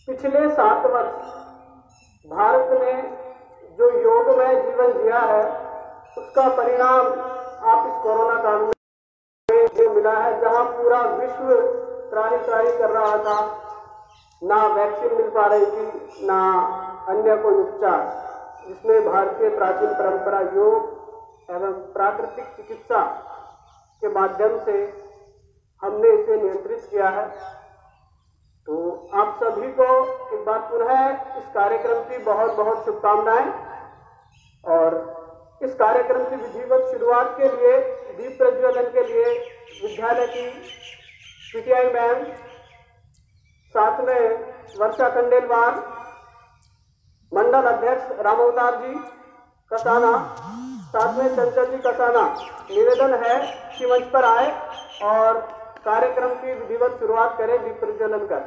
पिछले 7 वर्ष भारत ने जो योगमय जीवन जिया है उसका परिणाम आप इस कोरोना काल में जो मिला है, जहां पूरा विश्व त्राही कर रहा था, ना वैक्सीन मिल पा रही थी ना अन्य कोई उपचार, जिसमें भारतीय प्राचीन परंपरा योग एवं प्राकृतिक चिकित्सा के माध्यम से हमने इसे नियंत्रित किया है। तो आप सभी को एक बार पुनः इस कार्यक्रम की बहुत बहुत शुभकामनाएं। और इस कार्यक्रम की विधिवत शुरुआत के लिए दीप प्रज्वलन के लिए विद्यालय की पीटीआई मैम, साथ में वर्षा खंडेलवाल, मंडल अध्यक्ष राम अवतार जी कसाना, साथ में चंचल जी कसाना, निवेदन है कि मंच पर आए और कार्यक्रम की विधिवत शुरुआत करें दीप प्रज्वलन कर।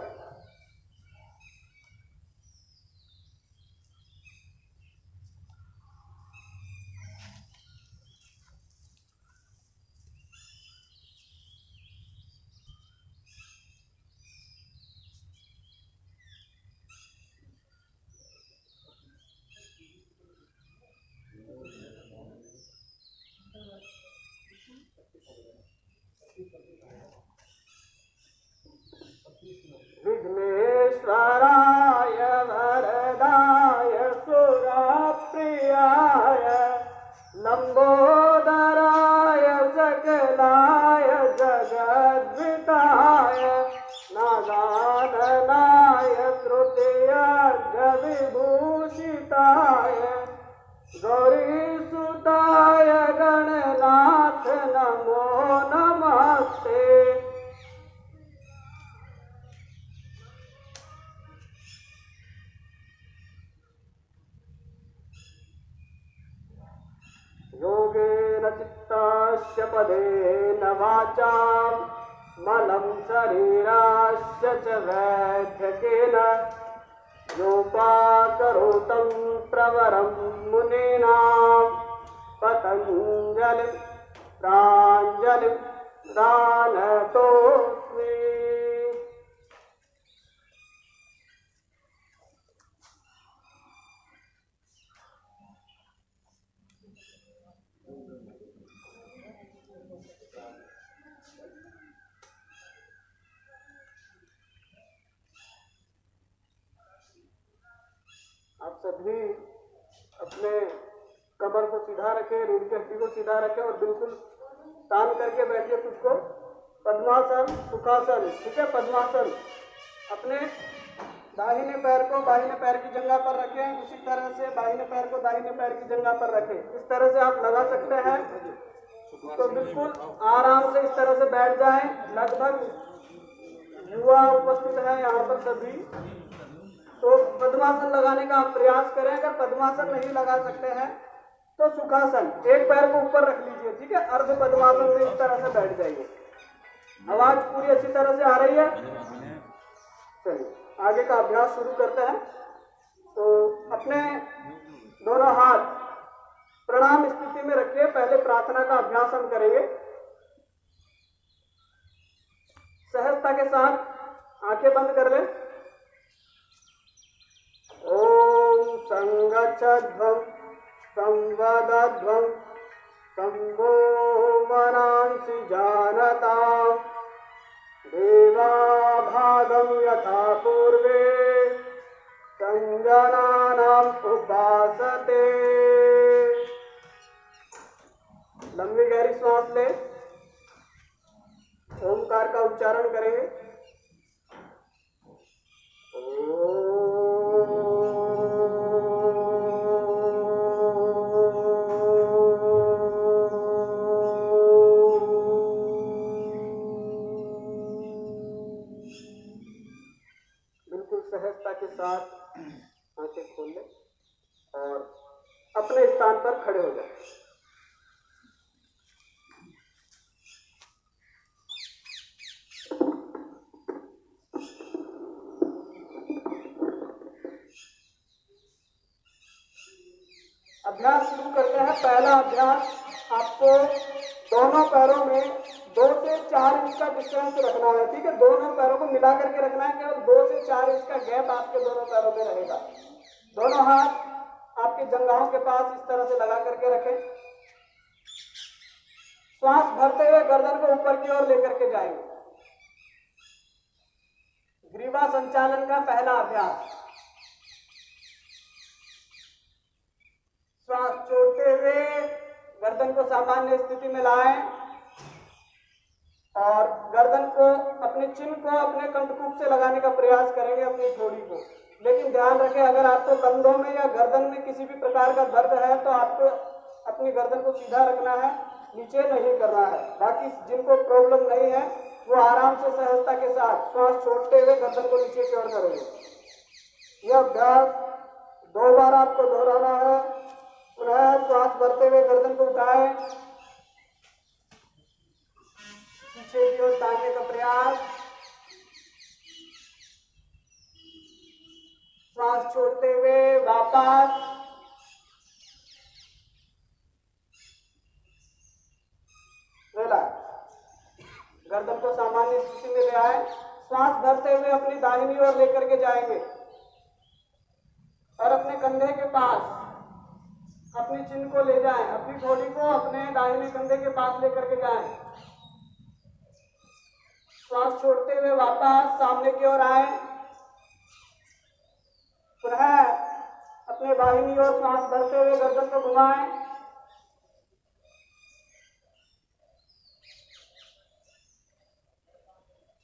विघ्नेश्वराय वरदाय सुरप्रियाय लंबोदराय सकलाय जगद्विताय नागाननाय श्रुतियर्घ विभूषिताय गौरीसुताय गणनाथ नमो नमस्ते। योगेन चित्तस्य पदेन वाचां मलं शरीरस्य च वैद्यकेन योपाकरोतं प्रवरं मुनीनां पतञ्जलिं प्राञ्जलिं दानतोऽस्मि। आप सभी अपने कमर को सीधा रखें, रीढ़ की हड्डी को सीधा रखें और बिल्कुल तान करके बैठिए खुद को। पद्मासन, सुखासन, ठीक है। पद्मासन, अपने दाहिने पैर को बाहिने पैर की जगह पर रखें, उसी तरह से बाहिने पैर को दाहिने पैर की जगह पर रखें। इस तरह से आप लगा सकते हैं, तो बिल्कुल आराम से इस तरह से बैठ जाएं। लगभग युवा उपस्थित है यहाँ पर सभी, तो पद्मासन लगाने का आप प्रयास करें। अगर पद्मासन नहीं लगा सकते हैं तो सुखासन, एक पैर को ऊपर रख लीजिए, ठीक है। अर्ध पद्मासन में इस तरह से बैठ जाइए। आवाज पूरी अच्छी तरह से आ रही है? चलिए आगे का अभ्यास शुरू करते हैं। तो अपने दोनों हाथ प्रणाम स्थिति में रखिए। पहले प्रार्थना का अभ्यास हम करेंगे। सहजता के साथ आंखें बंद कर लें। ओम संगच्छध्वं संवदध्वं संभो मनांसि जानतां देवाभागं यथा पूर्वे संजनानाम् उपासते। लंबी गहरी सांस ले, ओमकार का उच्चारण करेंगे। सहजता के साथ आंखें खोल लें और अपने स्थान पर खड़े हो जाएं। अभ्यास शुरू करते हैं। पहला अभ्यास, आपको दोनों पैरों में 2 से 4 इंच का डिस्टेंस रखना है, ठीक है। दोनों पैरों को मिला करके रखना है, केवल 2 से 4 इंच का गैप आपके दोनों पैरों में रहेगा। दोनों हाथ आपके जंघाओं के पास इस तरह से लगा करके रखें। श्वास भरते हुए गर्दन को ऊपर की ओर लेकर के जाएंगे। ग्रीवा संचालन का पहला अभ्यास। श्वास छोड़ते हुए गर्दन को सामान्य स्थिति में लाएं और गर्दन को, अपने चिन्ह को अपने कंठकूप से लगाने का प्रयास करेंगे, अपनी ठोड़ी को। लेकिन ध्यान रखें, अगर आपको कंधों में या गर्दन में किसी भी प्रकार का दर्द है तो आपको अपनी गर्दन को सीधा रखना है, नीचे नहीं करना है। बाकी जिनको प्रॉब्लम नहीं है वो आराम से सहजता के साथ श्वास छोड़ते हुए गर्दन को नीचे की ओर करेंगे। यह अभ्यास 2 बार आपको दोहराना है। पुनः श्वास भरते हुए गर्दन को उठाएं, पीछे की ओर ताकने का प्रयास। श्वास छोड़ते हुए वापस, गर्दन को सामान्य स्थिति में ले आए। श्वास भरते हुए अपनी दाहिनी ओर लेकर के जाएंगे और अपने कंधे के पास अपनी चिन्ह को ले जाएं, अपनी ठोड़ी को अपने दाहिने कंधे के पास लेकर के जाएं। श्वास छोड़ते हुए वापस सामने की ओर आए। पुनः अपने दाहिनी ओर श्वास भरते हुए गर्दन को घुमाएं।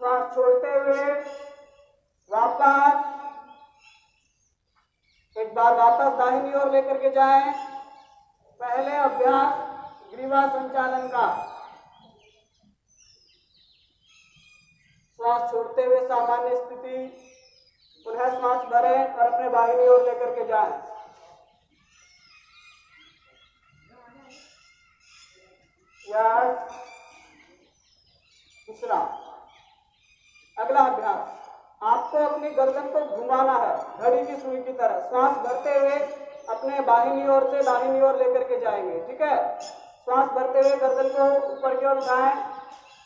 श्वास छोड़ते हुए वापस, एक बार वापस दाहिनी ओर लेकर के जाएं। पहले अभ्यास ग्रीवा संचालन का। श्वास छोड़ते हुए सामान्य स्थिति, पुनः श्वास भरें और अपने दाहिनी ओर लेकर के जाएं। यस। दूसरा, अगला अभ्यास, आपको अपनी गर्दन को घुमाना है घड़ी की सुई की तरह। श्वास भरते हुए अपने बाहिनी ओर से दाहिनी ओर लेकर के जाएंगे, ठीक है। श्वास भरते हुए गर्दन को ऊपर की ओर उठाएं,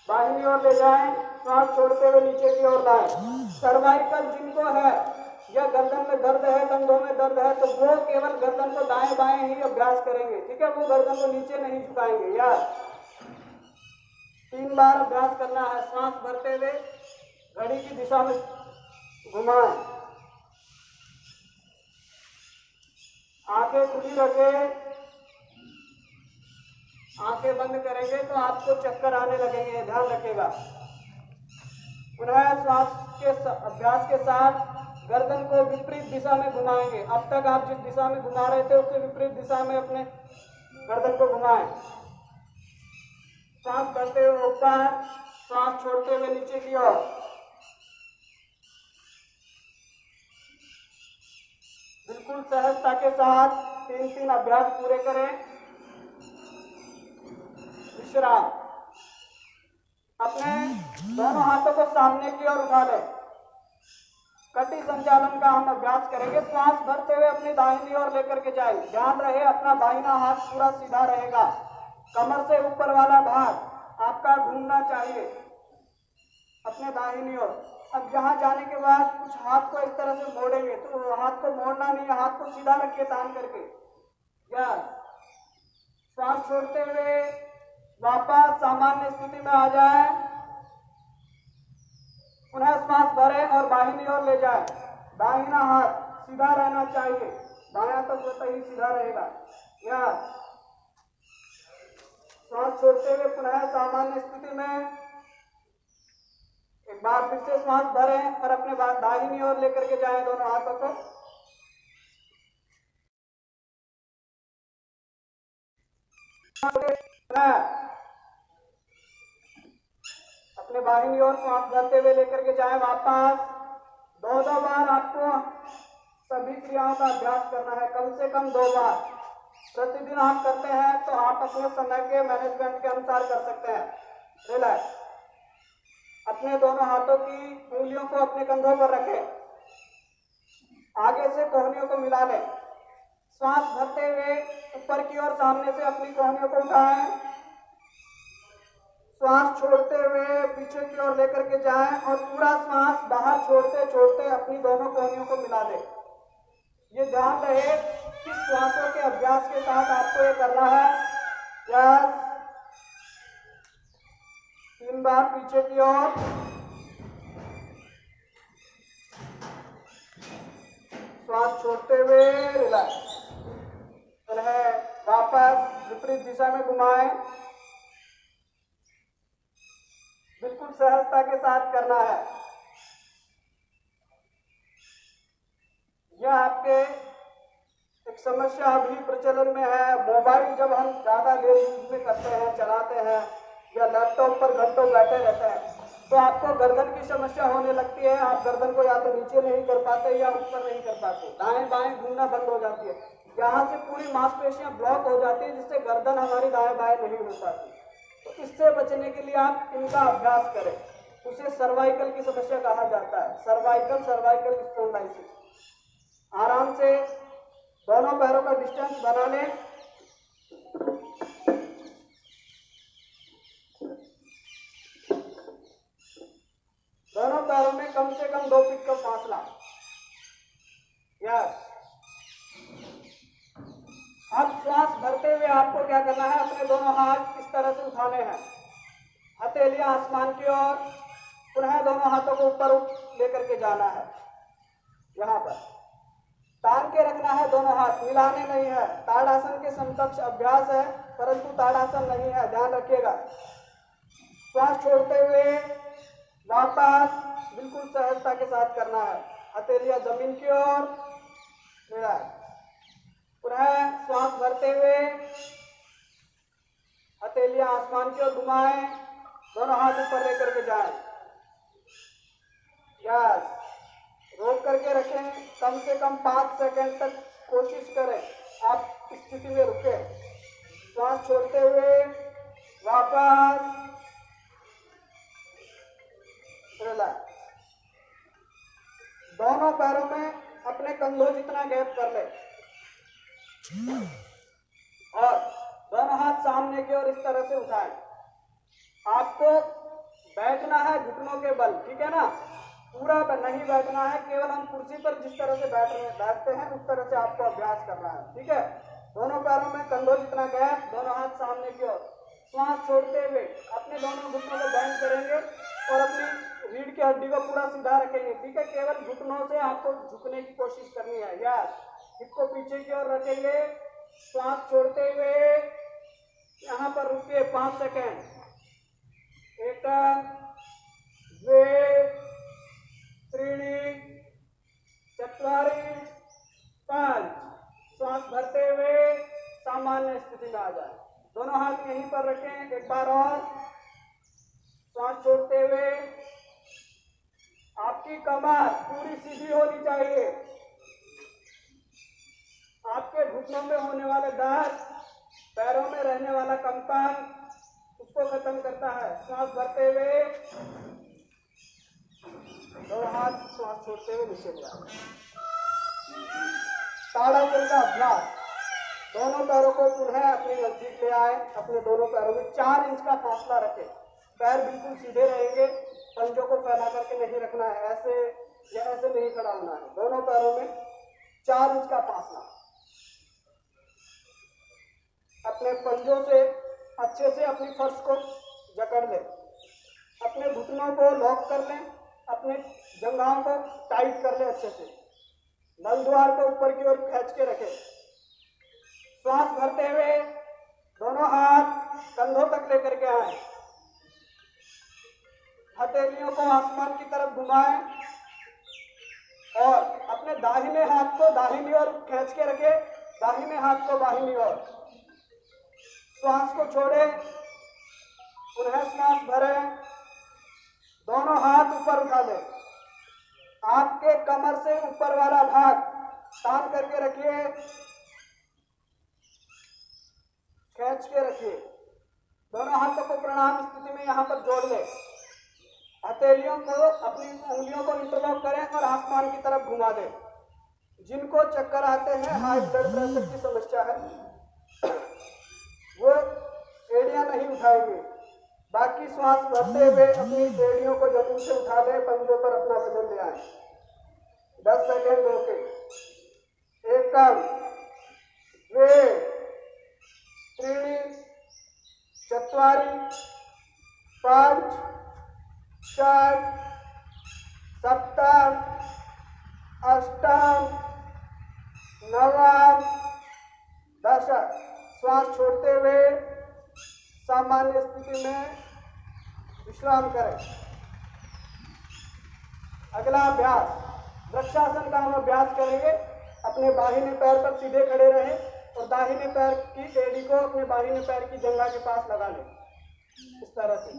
बाहिनी ओर ले जाएं। श्वास छोड़ते हुए नीचे की ओर लाएं। सर्वाइकल जिनको है या गर्दन में दर्द है, कंधों में दर्द है, तो वो केवल गर्दन को दाएं बाएं ही अभ्यास करेंगे, ठीक है। वो गर्दन को नीचे नहीं झुकाएंगे। या 3 बार अभ्यास करना है। श्वास भरते हुए घड़ी की दिशा में घुमाएं, आंखें खुली रखें। आंखें बंद करेंगे तो आपको चक्कर आने लगेंगे, ध्यान रखिएगा। पुनः श्वास के अभ्यास के साथ गर्दन को विपरीत दिशा में घुमाएंगे। अब तक आप जिस दिशा में घुमा रहे थे उससे विपरीत दिशा में अपने गर्दन को घुमाएं। सांस भरते हुए ऊपर, सांस छोड़ते हुए नीचे की ओर। बिल्कुल सहजता के साथ 3-3 अभ्यास पूरे करें। विश्राम। अपने दोनों हाथों को सामने की ओर उठा लें। कटी संचालन का हम अभ्यास करेंगे। श्वास भरते हुए अपनी दाहिनी ओर लेकर के जाए। ध्यान रहे अपना दाहिना हाथ पूरा सीधा रहेगा। कमर से ऊपर वाला भाग आपका घूमना चाहिए अपने दाहिनी ओर। अब यहाँ जाने के बाद कुछ हाथ को इस तरह से मोड़ेंगे, तो हाथ को मोड़ना नहीं है, हाथ को सीधा रखिए तान करके। यस। श्वास छोड़ते हुए वापस सामान्य स्थिति में आ जाए। पुनः श्वास भरें और बाहिनी ओर ले जाए। दाहिना हाथ सीधा रहना चाहिए, बायां तो स्वतः ही सीधा रहेगा। यस। श्वास छोड़ते हुए पुनः सामान्य स्थिति में एक बार फिर से श्वास भरें और अपने दाहिनी ओर लेकर के जाएं दोनों हाथों को। अपने बाहिनी ओर श्वास भरते हुए लेकर के जाएं वापस। 2 बार आपको सभी क्रियाओं का अभ्यास करना है, कम से कम 2 बार। प्रतिदिन आप करते हैं तो आप अपने समय के मैनेजमेंट के अनुसार कर सकते हैं। रिलैक्स। अपने दोनों हाथों की उंगलियों को अपने कंधों पर रखें। आगे से कोहनियों को मिला लें। श्वास भरते हुए ऊपर की ओर सामने से अपनी कोहनियों को उठाएं। श्वास छोड़ते हुए पीछे की ओर लेकर के जाएं और पूरा श्वास बाहर छोड़ते छोड़ते अपनी दोनों कोहनियों को मिला दें। ये ध्यान रहे कि श्वासों के अभ्यास के साथ आपको ये करना है। यस, 3 बार पीछे की ओर, श्वास छोड़ते हुए रिलैक्स, वापस विपरीत दिशा में घुमाएं। बिल्कुल सहजता के साथ करना है। यह आपके एक समस्या अभी प्रचलन में है। मोबाइल जब हम ज्यादा देर यूज में करते हैं, चलाते हैं या लैपटॉप पर घंटों बैठे रहते हैं तो आपको गर्दन की समस्या होने लगती है। आप गर्दन को या तो नीचे नहीं कर पाते या ऊपर नहीं कर पाते, दाएं बाएं घूमना बंद हो जाती है। यहाँ से पूरी मांसपेशियां ब्लॉक हो जाती है जिससे गर्दन हमारी दाएं बाएं नहीं हो पाती। तो इससे बचने के लिए आप इनका अभ्यास करें। उसे सर्वाइकल की समस्या कहा जाता है, सर्वाइकल स्पॉन्डिलाइटिस। आराम से दोनों पैरों का डिस्टेंस बना लें। दोनों पैरों में कम से कम 2 फीट का फासला। यस। अब श्वास भरते हुए आपको क्या करना है, अपने दोनों हाथ इस तरह से उठाने हैं, हथेलियां आसमान की ओर, पुनः दोनों हाथों को ऊपर लेकर के जाना है। यहाँ पर तान के रखना है, दोनों हाथ मिलाने नहीं है। ताड़ासन के समकक्ष अभ्यास है परंतु ताड़ासन नहीं है, ध्यान रखिएगा। श्वास छोड़ते हुए वापस बिल्कुल सहजता के साथ करना है, हथेलियां जमीन की ओर, पुनः श्वास भरते हुए हथेलियां आसमान की ओर घुमाएं, दोनों हाथ ऊपर लेकर के जाएं। यस, रोक करके रखें, कम से कम 5 सेकंड तक कोशिश करें आप इस स्थिति में रुके। श्वास छोड़ते हुए वापस रिलैक्स। दोनों पैरों में अपने कंधों जितना गैप कर ले और दोनों हाथ सामने की ओर इस तरह से उठाएं। आपको बैठना है घुटनों के बल, ठीक है ना, पूरा नहीं बैठना है, केवल हम कुर्सी पर जिस तरह से बैठते हैं उस तरह से आपको अभ्यास करना है, ठीक है। दोनों पैरों में कंधों जितना गैप, दोनों हाथ सामने की ओर। श्वास छोड़ते हुए अपने दोनों घुटनों को बेंड करेंगे और अपनी रीढ़ की हड्डी को पूरा सीधा रखेंगे, ठीक है। केवल घुटनों से आपको झुकने की कोशिश करनी है। यस, हिप को पीछे की ओर रखेंगे। श्वास छोड़ते हुए यहाँ पर रुकिए 5 सेकेंड। 1 2 3 4 5। श्वास भरते हुए सामान्य स्थिति में आ जाए। दोनों हाथ यहीं पर रखें। एक बार और श्वास छोड़ते हुए आपकी कमर पूरी सीधी होनी चाहिए। आपके घुटनों में होने वाले दर्द, पैरों में रहने वाला कंपन, उसको खत्म करता है। श्वास भरते हुए दो हाथ, श्वास छोड़ते हुए नीचे ले आओ। ताड़ासन का अभ्यास। दोनों पैरों को पुनः अपने नजदीक ले आए। अपने दोनों पैरों में 4 इंच का फासला रखें। पैर बिल्कुल सीधे रहेंगे, पंजों को फैला करके नहीं रखना है, ऐसे या ऐसे नहीं खड़ा होना है। दोनों पैरों में 4 इंच का फासला। अपने पंजों से अच्छे से अपनी फर्श को जकड़ लें, अपने घुटनों को लॉक कर लें, अपने जंघाओं को टाइट कर लें अच्छे से। नल द्वार को ऊपर की ओर खींच के रखें। श्वास भरते हुए दोनों हाथ कंधों तक लेकर के आए। हथेलियों को आसमान की तरफ घुमाएं और अपने दाहिने हाथ को दाहिनी ओर खींच के रखें, दाहिने हाथ को दाहिनी ओर। श्वास को छोड़ें, पुनः श्वास भरें, दोनों हाथ ऊपर उठा दें। आपके कमर से ऊपर वाला भाग तान करके रखिए, खींच के रखिए। दोनों हाथों को प्रणाम स्थिति में यहाँ पर जोड़ लें। हथेलियों को, अपनी उंगलियों को इंटरलॉक करें और आसमान की तरफ घुमा दें। जिनको चक्कर आते हैं, हाई ब्लड प्रेशर की समस्या है, वो एड़ियां नहीं उठाएंगे, बाकी श्वास भरते हुए अपनी एड़ियों को जमीन से उठा दें, पंजों पर अपना वजन ले आए। 10 सेकेंड रोके। 1 2 3 4 5 6 7 8 9 10। श्वास छोड़ते हुए सामान्य स्थिति में विश्राम करें। अगला अभ्यास वृक्षासन का हम अभ्यास करेंगे। अपने बाहिनी पैर पर सीधे खड़े रहें और दाहिने पैर की एड़ी को अपने बाहिनी पैर की जंघा के पास लगा लें, इस तरह से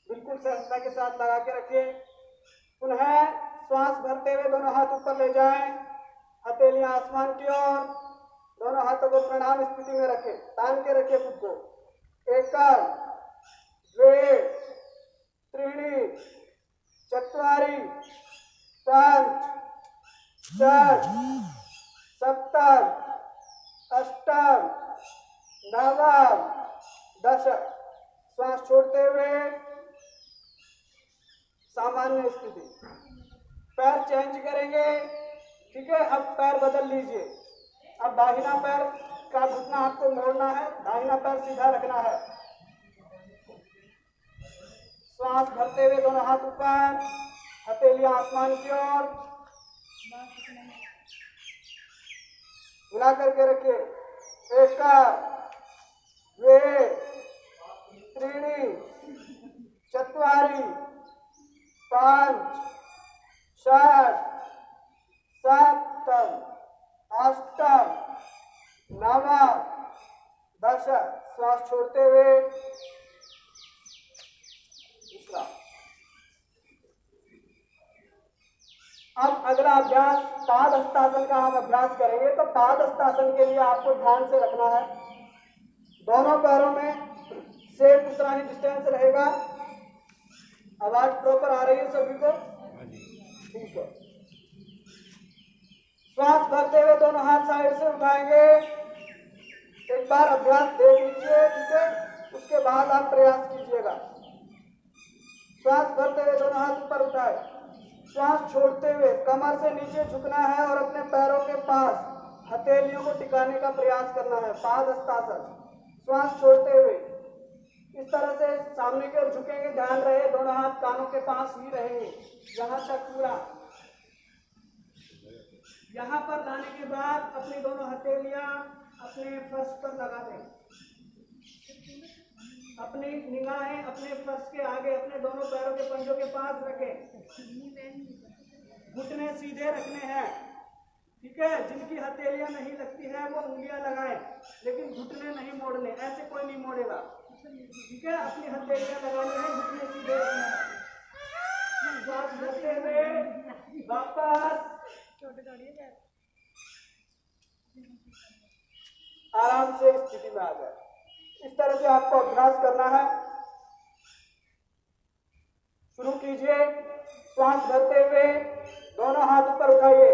बिल्कुल सहजता के साथ लगा के रखें। पुनः श्वास भरते हुए दोनों हाथ ऊपर ले जाएं, हथेलियां आसमान की ओर, दोनों हाथों को प्रणाम स्थिति में रखें, तान के रखें खुद को। 1 2 3 4 5 6 7 8 9 10। श्वास छोड़ते हुए सामान्य स्थिति। पैर चेंज करेंगे, ठीक है। अब पैर बदल लीजिए। अब दाहिना पैर का घुटना आपको मोड़ना है, दाहिना पैर सीधा रखना है। श्वास भरते हुए दोनों हाथ ऊपर, हथेलियां आसमान की ओर, मिला करके रखिए। 1 2 3 4 5 6 7 8 9 10। श्वास छोड़ते हुए विश्राम। अब अगला अभ्यास पाद हस्तासन का हम अभ्यास करेंगे। तो पाद हस्तासन के लिए आपको ध्यान से रखना है, दोनों पैरों में सेम उतना ही डिस्टेंस रहेगा। आवाज प्रॉपर आ रही है सभी को? ठीक है। श्वास भरते हुए दोनों हाथ साइड से उठाएंगे। एक बार अभ्यास देख लीजिए, ठीक है, उसके बाद आप प्रयास कीजिएगा। श्वास भरते हुए दोनों हाथ ऊपर उठाए। श्वास छोड़ते हुए कमर से नीचे झुकना है और अपने पैरों के पास हथेलियों को टिकाने का प्रयास करना है, पाद हस्तासन। श्वास छोड़ते हुए इस तरह से सामने की ओर झुकेंगे। ध्यान रहे दोनों हाथ कानों के पास ही रहेंगे, यहाँ तक पूरा। यहाँ पर लाने के बाद अपनी दोनों हथेलियां अपने फर्श पर लगा दें। अपनी निगाहें अपने फर्श के आगे अपने दोनों पैरों के पंजों के पास रखें। घुटने सीधे रखने हैं, ठीक है। जिनकी हथेलियां नहीं लगती हैं वो उंगलियां लगाएं, लेकिन घुटने नहीं मोड़ने, ऐसे कोई नहीं मोड़ेगा, ठीक है। अपनी हथेलियां लगानी है, घुटने सीधे रखना है। श्वास भरते हुए वापस आराम से स्थिति में आ जाए। इस तरह से आपको अभ्यास करना है। शुरू कीजिए। श्वास भरते हुए दोनों हाथ ऊपर उठाइए।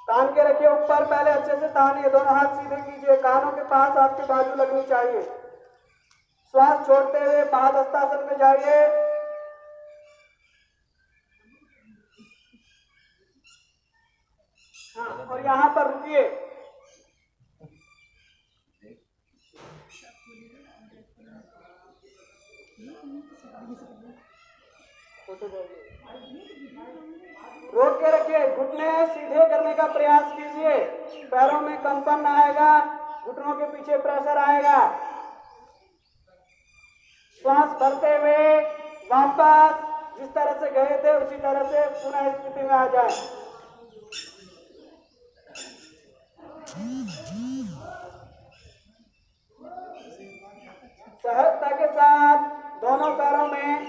तान के रखिए ऊपर, पहले अच्छे से तानिए, दोनों हाथ सीधे कीजिए, कानों के पास आपके बाजू लगनी चाहिए। श्वास छोड़ते हुए पाद हस्तासन में जाइए। हाँ, और यहाँ पर रुकिए। रोक के रखिए, घुटने सीधे करने का प्रयास कीजिए। पैरों में कंपन आएगा, घुटनों के पीछे प्रेशर आएगा। श्वास भरते हुए वापस जिस तरह से गए थे उसी तरह से पुनः स्थिति में आ जाए। सहजता के साथ दोनों पैरों में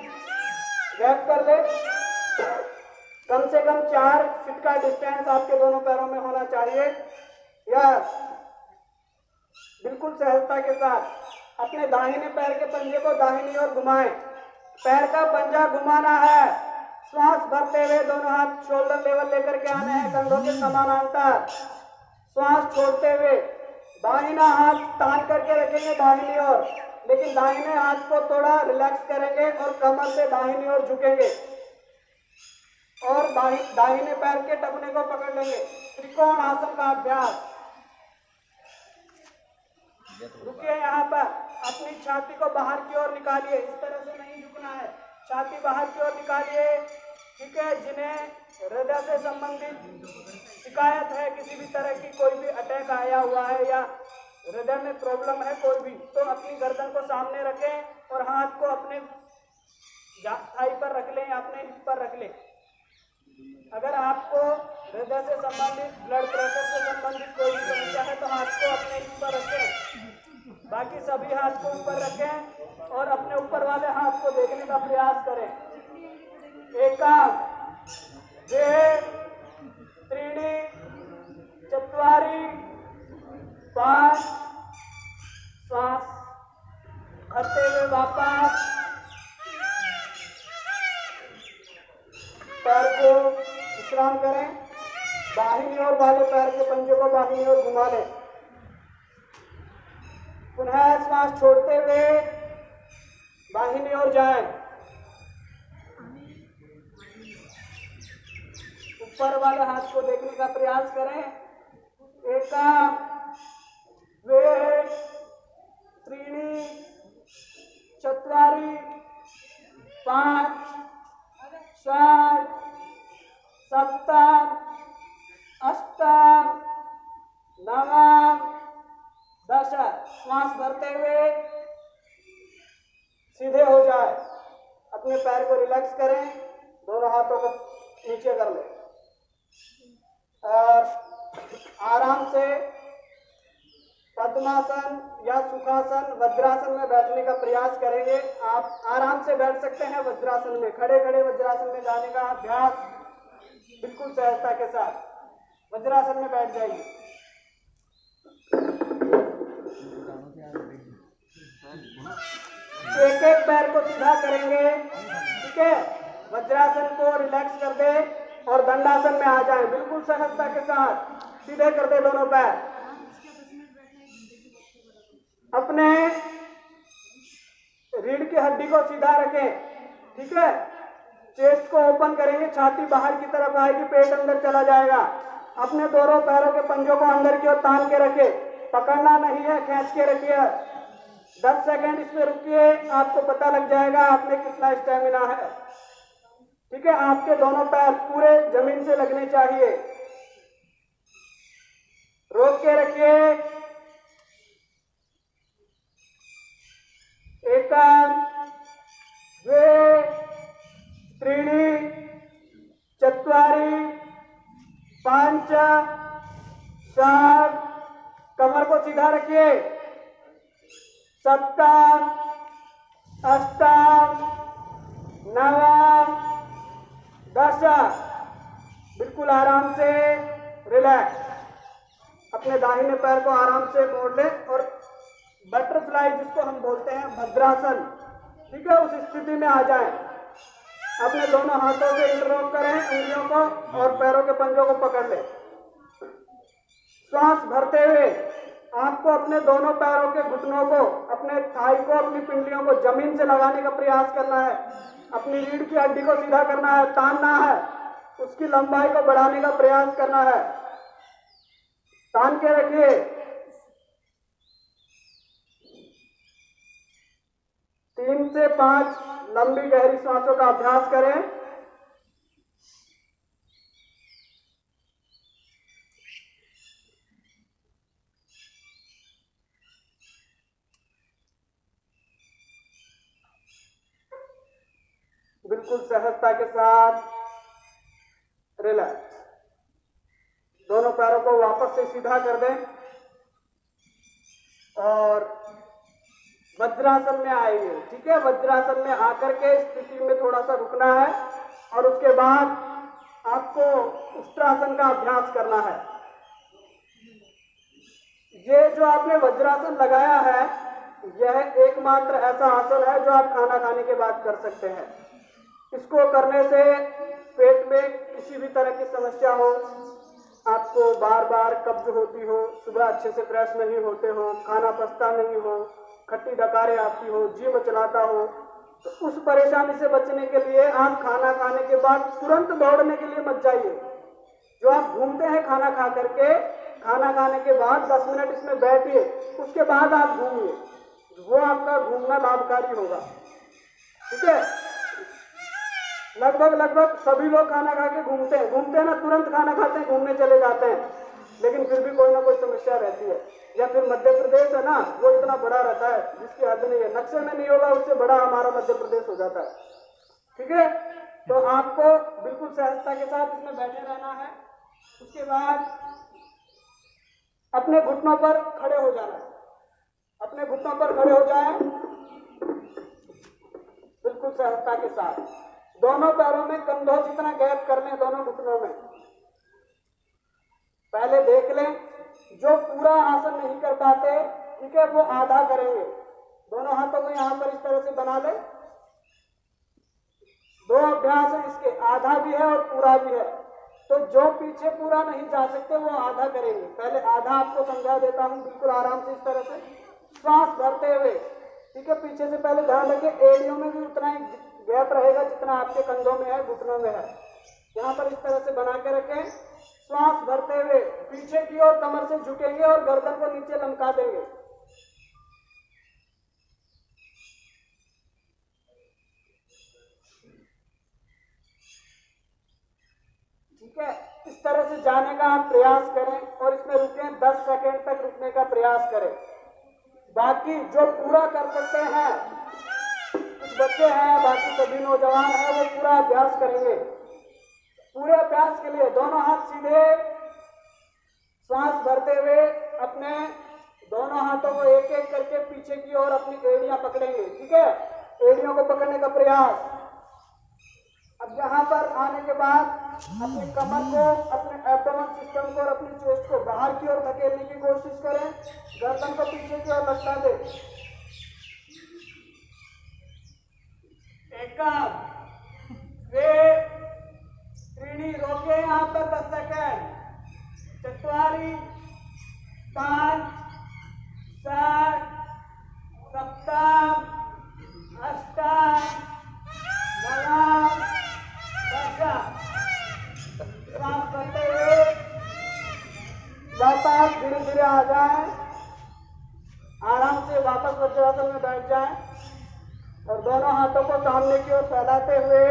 गैप कर ले। कम से कम 4 फीट का डिस्टेंस आपके दोनों पैरों में होना चाहिए। यस, बिल्कुल सहजता के साथ अपने दाहिने पैर के पंजे को दाहिनी ओर घुमाएं। पैर का पंजा घुमाना है, श्वास भरते हुए दोनों हाथ शोल्डर लेवल लेकर के आने हैं, कंधों के समानांतर। श्वास छोड़ते हुए दाहिना हाथ तान करके रखेंगे दाहिनी ओर, लेकिन दाहिने हाथ को थोड़ा रिलैक्स करेंगे और कमर से दाहिनी ओर झुकेंगे और दाहिने पैर के टखने को पकड़ लेंगे। त्रिकोण आसन का अभ्यास। रुकिए यहाँ पर, अपनी छाती को बाहर की ओर निकालिए, इस तरह से नहीं झुकना है, छाती बाहर की ओर निकालिए। ठीक है, जिन्हें हृदय से संबंधित शिकायत है, किसी भी तरह की कोई भी अटैक आया हुआ है या हृदय में प्रॉब्लम है कोई भी, तो अपनी गर्दन को सामने रखें और हाथ को अपने थाई पर रख लें या अपने हिप पर रख लें। अगर आपको हृदय से संबंधित, ब्लड प्रेशर से संबंधित कोई भी समस्या है तो हाथ को अपने हिप पर रखें, बाकी सभी हाथ को ऊपर रखें और अपने ऊपर वाले हाथ को देखने का प्रयास करें। एकम द्वे त्रीणि चत्वारि पांच। श्वास भरते हुए वापस पैर को विश्राम करें, दाहिनी ओर वाले पैर के पंजे को दाहिनी ओर घुमा लें। पुनः श्वास छोड़ते हुए दाहिनी ओर जाएं, ऊपर वाले हाथ को देखने का प्रयास करें। एकम द्वे त्रीणि चत्वारि पांच षट् सप्त अष्ट नव दश। श्वास भरते हुए सीधे हो जाए, अपने पैर को रिलैक्स करें, दोनों हाथों को नीचे कर लें और आराम से पद्मासन या सुखासन, वज्रासन में बैठने का प्रयास करेंगे। आप आराम से बैठ सकते हैं वज्रासन में, खड़े खड़े वज्रासन में जाने का अभ्यास बिल्कुल सहजता के साथ वज्रासन में बैठ जाइए। एक एक पैर को सीधा करेंगे, ठीक है। वज्रासन को रिलैक्स कर दे और दंडासन में आ जाए, बिल्कुल सहजता के साथ सीधे कर दे दोनों पैर। अपने रीढ़ की हड्डी को सीधा रखें, ठीक है। चेस्ट को ओपन करेंगे, छाती बाहर की तरफ आएगी, पेट अंदर चला जाएगा। अपने दोनों पैरों के पंजों को अंदर की ओर तान के रखें, पकड़ना नहीं है, खींच के रखिए। 10 सेकंड इसमें रुकिए, आपको पता लग जाएगा आपने कितना स्टेमिना है, ठीक है। आपके दोनों पैर पूरे जमीन से लगने चाहिए, रोक के रखिए। एकम द्वे त्रीणि चत्वारि पांच षट्, कमर को सीधा रखिए, सप्त अष्ट नव दश। बिल्कुल आराम से रिलैक्स, अपने दाहिने पैर को आराम से मोड़ ले और बटरफ्लाई जिसको हम बोलते हैं भद्रासन, ठीक है, उस स्थिति में आ जाएं। अपने दोनों हाथों से इंटरलॉक करें उंगलियों को और पैरों के पंजों को पकड़ ले। श्वास भरते हुए आपको अपने दोनों पैरों के घुटनों को, अपने थाई को, अपनी पिंडलियों को जमीन से लगाने का प्रयास करना है। अपनी रीढ़ की हड्डी को सीधा करना है, तानना है, उसकी लंबाई को बढ़ाने का प्रयास करना है। तान के रखिए। 3 से 5 लंबी गहरी सांसों का अभ्यास करें। बिल्कुल सहजता के साथ रिलैक्स। दोनों पैरों को वापस से सीधा कर दें और वज्रासन में आएंगे, ठीक है। वज्रासन में आकर के स्थिति में थोड़ा सा रुकना है और उसके बाद आपको उष्ट्रासन का अभ्यास करना है। ये जो आपने वज्रासन लगाया है, यह एकमात्र ऐसा आसन है जो आप खाना खाने के बाद कर सकते हैं। इसको करने से पेट में किसी भी तरह की समस्या हो, आपको बार बार कब्ज होती हो, सुबह अच्छे से फ्रेश नहीं होते हो, खाना पचता नहीं हो, खट्टी डकारें आती हो, जी मचलाता हो, तो उस परेशानी से बचने के लिए आप खाना खाने के बाद तुरंत दौड़ने के लिए मत जाइए। जो आप घूमते हैं खाना खा करके, खाना खाने के बाद 10 मिनट इसमें बैठिए, उसके बाद आप घूमिए, वो आपका घूमना लाभकारी होगा। ठीक है, लगभग सभी लोग खाना खा के घूमते हैं ना, तुरंत खाना खाते हैं, घूमने चले जाते हैं, लेकिन फिर भी कोई ना कोई समस्या रहती है। या फिर मध्य प्रदेश है ना, वो इतना बड़ा रहता है जिसकी हद नहीं है, नक्शे में नहीं होगा उससे बड़ा हमारा मध्य प्रदेश हो जाता है। ठीक है, तो आपको बिल्कुल सहजता के साथ इसमें बैठे रहना है। उसके बाद अपने घुटनों पर खड़े हो जाना है, अपने घुटनों पर खड़े हो जाएं बिल्कुल सहजता के साथ। दोनों पैरों में कंधों जितना गैप कर लें, दोनों घुटनों में। पहले देख लें, जो पूरा आसन नहीं कर पाते, ठीक है, वो आधा करेंगे। दोनों हाथों को यहां पर इस तरह से बना लें। 2 अभ्यास है इसके, आधा भी है और पूरा भी है। तो जो पीछे पूरा नहीं जा सकते वो आधा करेंगे। पहले आधा आपको समझा देता हूं, बिल्कुल आराम से इस तरह से श्वास भरते हुए। ठीक है, पीछे से पहले ध्यान रखें, एड़ियों में भी उतना ही गैप रहेगा जितना आपके कंधों में है, घुटनों में है। यहाँ पर इस तरह से बना के रखें, श्वास भरते हुए पीछे की ओर कमर से झुकेंगे और गर्दन को नीचे लमका देंगे। ठीक है, इस तरह से जाने का आप प्रयास करें और इसमें रुकें, 10 सेकंड तक रुकने का प्रयास करें। बाकी जो पूरा कर सकते हैं, कुछ बच्चे हैं, बाकी सभी नौजवान हैं, वो पूरा अभ्यास करेंगे। पूरे अभ्यास के लिए दोनों हाथ सीधे, श्वास भरते हुए अपने दोनों हाथों को एक एक करके पीछे की ओर अपनी एड़ियां पकड़ेंगे। ठीक है, एड़ियों को पकड़ने का प्रयास। अब यहाँ पर आने के बाद अपनी कमर को, अपने एब्डोमेन सिस्टम को और अपनी चेस्ट को बाहर की ओर धकेलने की कोशिश करें, गर्दन को पीछे की ओर लटका दें। एकम, द्वे, त्रीणि, रोके यहाँ पर 10 सेकंड, चत्वारि, 5, 6, 7, 8, 9, 10। श्वास करते हुए वापस धीरे धीरे आ जाए, आराम से वापस वज्रासन में बैठ जाए और दोनों हाथों को सामने की ओर फैलाते हुए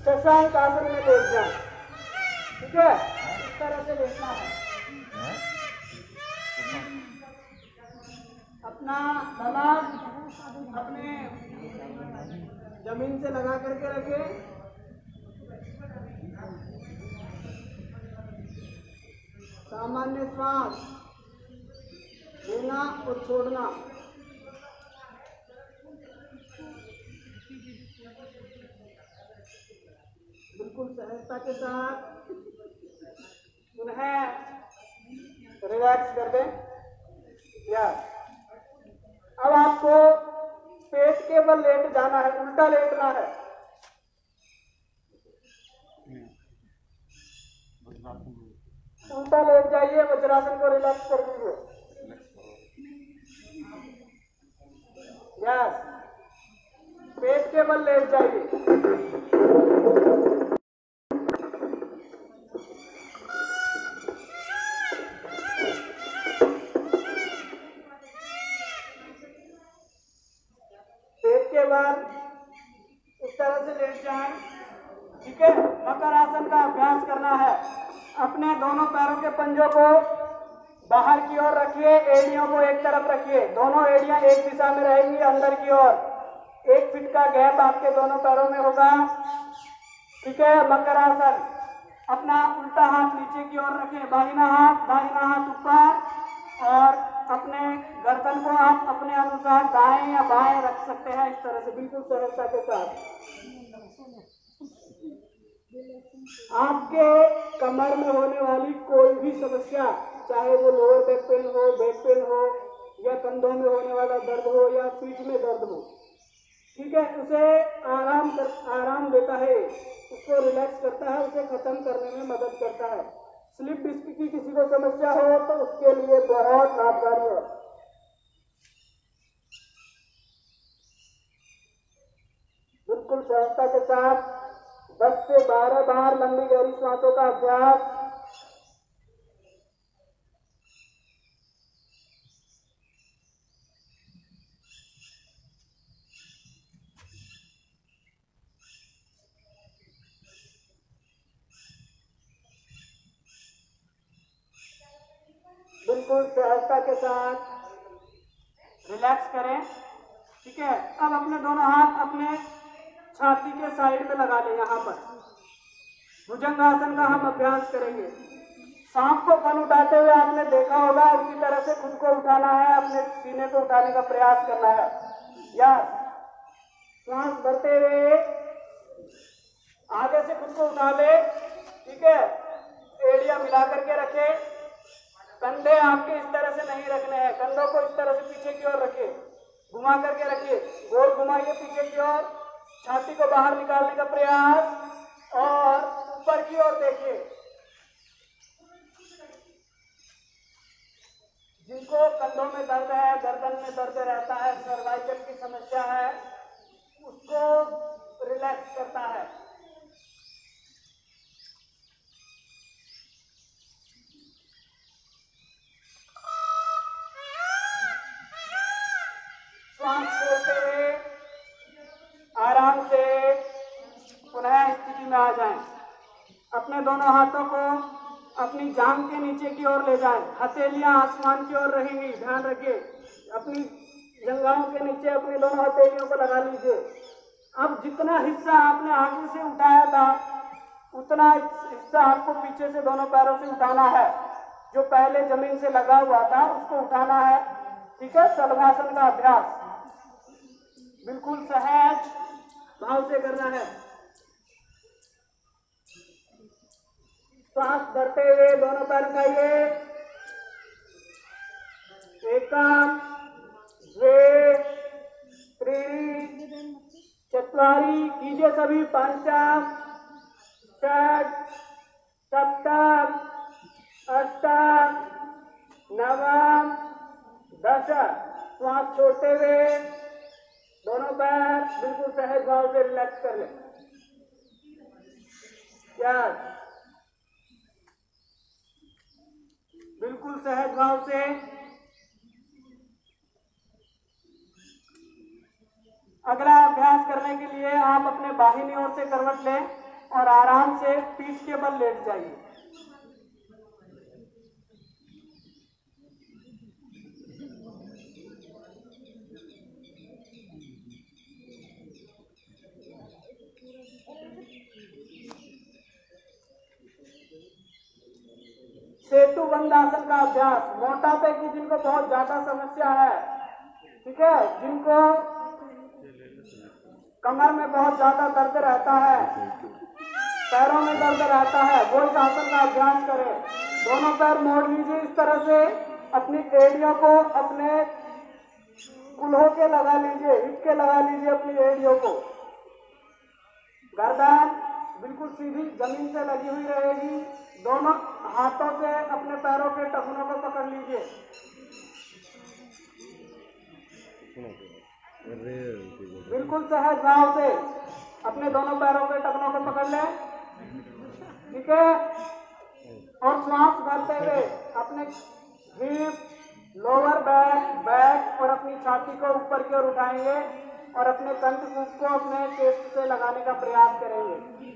शशांक आसन में लेट जाए। ठीक है, इस तरह से लेटना है। अपना दिमाग अपने जमीन से लगा करके रखें। सामान्य श्वास लेना और छोड़ना। बिल्कुल सहजता के साथ उन्हें रिलैक्स कर दें। या अब आपको पेट के बल लेट जाना है, उल्टा लेटना है। उल्टा लेट जाइए, वज्रासन को रिलैक्स कर दीजिए। यस, पेट के बल लेट जाइए। पेट के बल इस तरह से लेट जाएं। ठीक है, मकर आसन का अभ्यास करना है। अपने दोनों पैरों के पंजों को बाहर की ओर रखिए, एड़ियों को एक तरफ रखिए, दोनों एड़ियां एक दिशा में रहेंगी अंदर की ओर। 1 फीट का गैप आपके दोनों पैरों में होगा। ठीक है, मकर आसन। अपना उल्टा हाथ नीचे की ओर रखें, दाहिना हाथ ऊपर, और अपने गर्दन को आप अपने अनुसार दाएं या बाएं रख सकते हैं, इस तरह से बिल्कुल सहजता के साथ। आपके कमर में होने वाली कोई भी समस्या, चाहे वो लोअर बैक पेन हो या कंधों में होने वाला दर्द हो या पीठ में दर्द हो, ठीक है, उसे आराम देता है, उसको रिलैक्स करता है, उसे खत्म करने में मदद करता है। स्लिप डिस्क की किसी को समस्या हो तो उसके लिए बहुत लाभकारी है। बिल्कुल सहजता के साथ 10 से 12 बार लंबी गहरी सांसों का अभ्यास। बिल्कुल सहजता के साथ रिलैक्स करें। ठीक है, अब अपने दोनों हाथ अपने छाती के साइड में लगा लें। यहाँ पर भुजंगासन का हम अभ्यास करेंगे। सांप को फन उठाते हुए आपने देखा होगा, उसी तरह से खुद को उठाना है, अपने सीने को उठाने का प्रयास करना है। या सांस भरते हुए आगे से खुद को उठा ले। ठीक है, एड़ियां मिला करके रखे, कंधे आपके इस तरह से नहीं रखने हैं, कंधों को इस तरह से पीछे की ओर रखिए, घुमा करके रखिए, गोल घुमाइए पीछे की ओर, छाती को बाहर निकालने का प्रयास और ऊपर की ओर देखिए। जिनको कंधों में दर्द है, गर्दन में दर्द रहता है, सर्वाइकल की समस्या है, उसको रिलैक्स करता है। श्वास छोड़ते हुए आराम से पुनः स्थिति में आ जाएं। अपने दोनों हाथों को अपनी जांघ के नीचे की ओर ले जाएं। हथेलियां आसमान की ओर रहेंगी, ध्यान रखिए। अपनी जंघाओं के नीचे अपनी दोनों हथेलियों को लगा लीजिए। अब जितना हिस्सा आपने आगे से उठाया था, उतना हिस्सा आपको पीछे से दोनों पैरों से उठाना है। जो पहले जमीन से लगा हुआ था उसको उठाना है। ठीक है, शलभासन का अभ्यास बिल्कुल सहज भाव से करना है। सांस भरते हुए दोनों पैर उठाइए। एकम, द्वे, त्रीणि, चत्वारि, कीजिए सभी। पंचम, षट, सप्तम, अष्टम, नवम, दशम। श्वास छोड़ते हुए दोनों पैर बिल्कुल सहज भाव से रिलैक्स कर लें। बिल्कुल सहज भाव से अगला अभ्यास करने के लिए आप अपने बाहिनी ओर से करवट लें और आराम से पीठ के बल लेट जाइए। सेतु बंद आसन का अभ्यास मोटापे की जिनको बहुत ज्यादा समस्या है, ठीक है, जिनको कमर में बहुत ज्यादा दर्द रहता है, पैरों में दर्द रहता है, वो इस आसन का अभ्यास करें। दोनों पैर मोड़ लीजिए इस तरह से, अपनी एड़ियों को अपने कुल्हों के लगा लीजिए, हिप के लगा लीजिए अपनी एड़ियों को। गर्दन बिल्कुल सीधी जमीन से लगी हुई रहेगी। दोनों हाथों से अपने पैरों के टखनों को पकड़ लीजिए। बिल्कुल सहज भाव से अपने दोनों पैरों के टखनों को पकड़ लें। ठीक है, और श्वास भरते हुए अपने हिप, लोअर बैक और अपनी छाती को ऊपर की ओर उठाएंगे और अपने कंठ को अपने चेस्ट से लगाने का प्रयास करेंगे।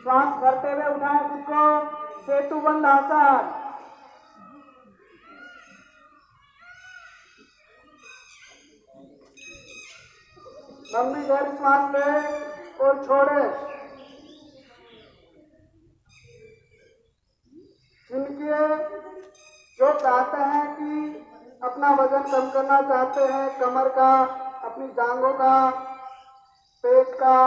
श्वास भरते हुए उठाएं खुद को, सेतु बंद आसन। लंबी गहरी श्वास लें और छोड़ें। जिनके जो चाहते हैं कि अपना वजन कम करना चाहते हैं, कमर का, अपनी जांघों का, पेट का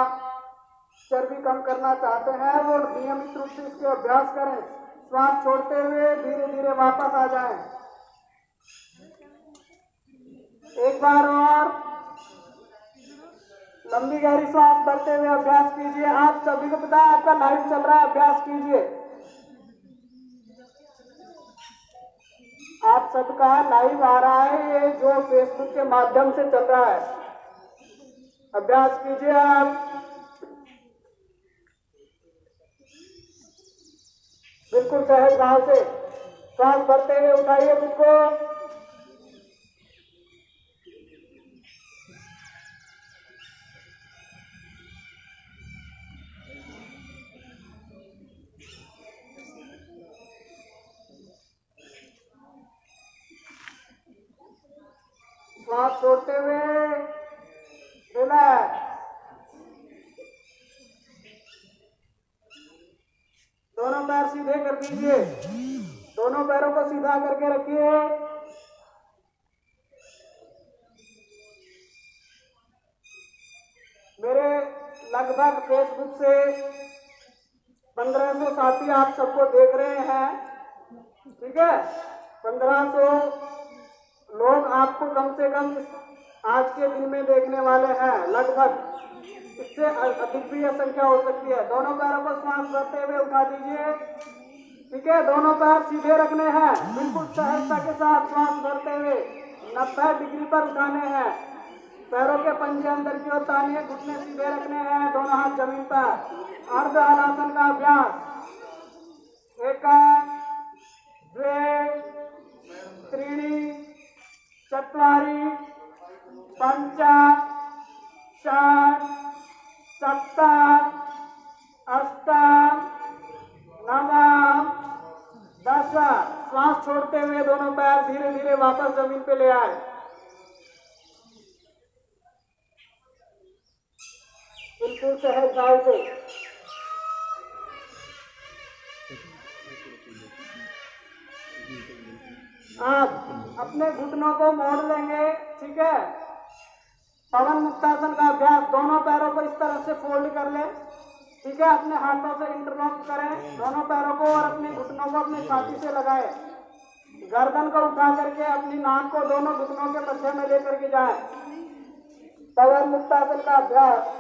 चर्बी कम करना चाहते हैं, वो नियमित रूप से इसके अभ्यास करें। श्वास छोड़ते हुए धीरे धीरे वापस आ जाएं। एक बार और लंबी गहरी सांस भरते हुए अभ्यास कीजिए। आप सभी को पता है आपका लाइव चल रहा है, अभ्यास कीजिए। आप सबका लाइव आ रहा है, ये जो फेसबुक के माध्यम से चल रहा है। अभ्यास कीजिए आप बिल्कुल सहज भाव से सांस भरते हुए उठाइए खुद को। सांस छोड़ते हुए रिलैक्स। दोनों पैर सीधे कर दीजिए, दोनों पैरों को सीधा करके रखिए। मेरे लगभग फेसबुक से 1500 साथी आप सबको देख रहे हैं, ठीक है। 1500 लोग आपको कम से कम आज के दिन में देखने वाले हैं, लगभग इससे अधिक भी यह संख्या हो सकती है। दोनों पैरों को श्वास भरते हुए उठा दीजिए, ठीक है। दोनों पैर सीधे रखने हैं, बिल्कुल सहजता के साथ श्वास भरते हुए 90 डिग्री पर उठाने हैं। पैरों के पंजे अंदर की ओर तानिए, घुटने सीधे रखने हैं, दोनों हाथ जमीन पर। अर्ध हलासन का अभ्यास। 1 2 3 4 5 6 7 8 9 10। श्वास छोड़ते हुए दोनों पैर धीरे धीरे वापस जमीन पे ले आए। बिल्कुल सहज भाव से। आप अपने घुटनों को मोड़ लेंगे, ठीक है। पवन मुक्तासन का अभ्यास। दोनों पैरों को इस तरह से फोल्ड कर लें, ठीक है। अपने हाथों से इंटरलॉक करें दोनों पैरों को और अपने घुटनों को अपनी छाती से लगाएं। गर्दन को उठा करके अपनी नाक को दोनों घुटनों के मध्य में लेकर के जाएं। पवन मुक्तासन का अभ्यास।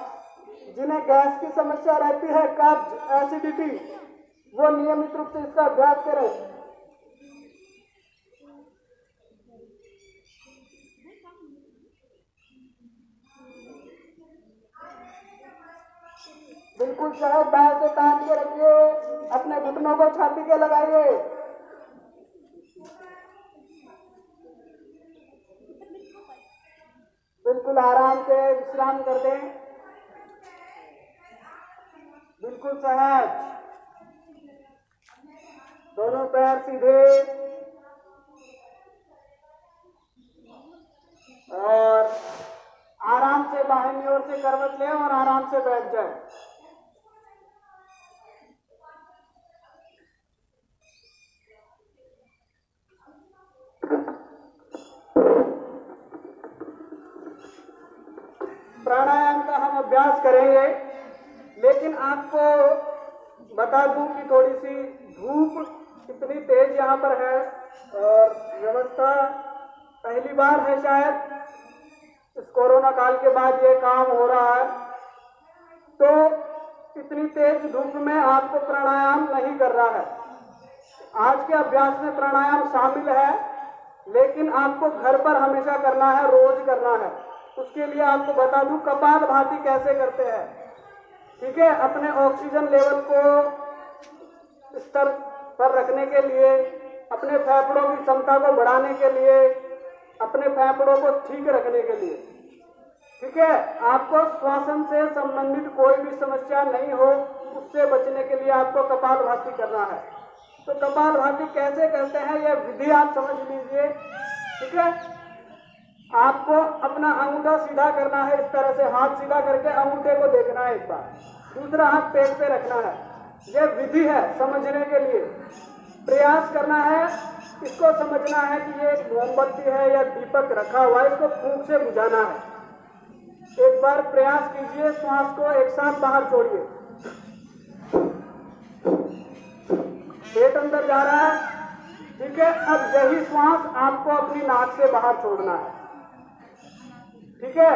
जिन्हें गैस की समस्या रहती है, कब्ज, एसिडिटी, वो नियमित रूप से इसका अभ्यास करें। बिल्कुल सहज भाव से तान के रखिए, अपने घुटनों को छाती के लगाइए। बिल्कुल आराम से विश्राम कर दें, बिल्कुल सहज। दोनों पैर सीधे और आराम से बाहिनी ओर से करवट लें और आराम से बैठ जाए। प्राणायाम का हम अभ्यास करेंगे, लेकिन आपको बता दूं कि थोड़ी सी धूप इतनी तेज यहाँ पर है और व्यवस्था पहली बार है शायद इस कोरोना काल के बाद ये काम हो रहा है, तो इतनी तेज धूप में आपको प्राणायाम नहीं कर रहा है। आज के अभ्यास में प्राणायाम शामिल है, लेकिन आपको घर पर हमेशा करना है, रोज करना है। उसके लिए आपको बता दूं कपालभाति कैसे करते हैं, ठीक है। अपने ऑक्सीजन लेवल को स्तर पर रखने के लिए, अपने फेफड़ों की क्षमता को बढ़ाने के लिए, अपने फेफड़ों को ठीक रखने के लिए, ठीक है। आपको श्वसन से संबंधित कोई भी समस्या नहीं हो, उससे बचने के लिए आपको कपालभाति करना है। तो कपालभाति कैसे करते हैं यह विधि आप समझ लीजिए, ठीक है। आपको अपना अंगूठा सीधा करना है, इस तरह से हाथ सीधा करके अंगूठे को देखना है एक बार, दूसरा हाथ पेट पे रखना है। यह विधि है समझने के लिए, प्रयास करना है, इसको समझना है कि ये एक मोमबत्ती है या दीपक रखा हुआ है, इसको फूंक से बुझाना है। एक बार प्रयास कीजिए, श्वास को एक साथ बाहर छोड़िए, पेट अंदर जा रहा है, ठीक है। अब यही श्वास आपको अपनी नाक से बाहर छोड़ना है, ठीक है।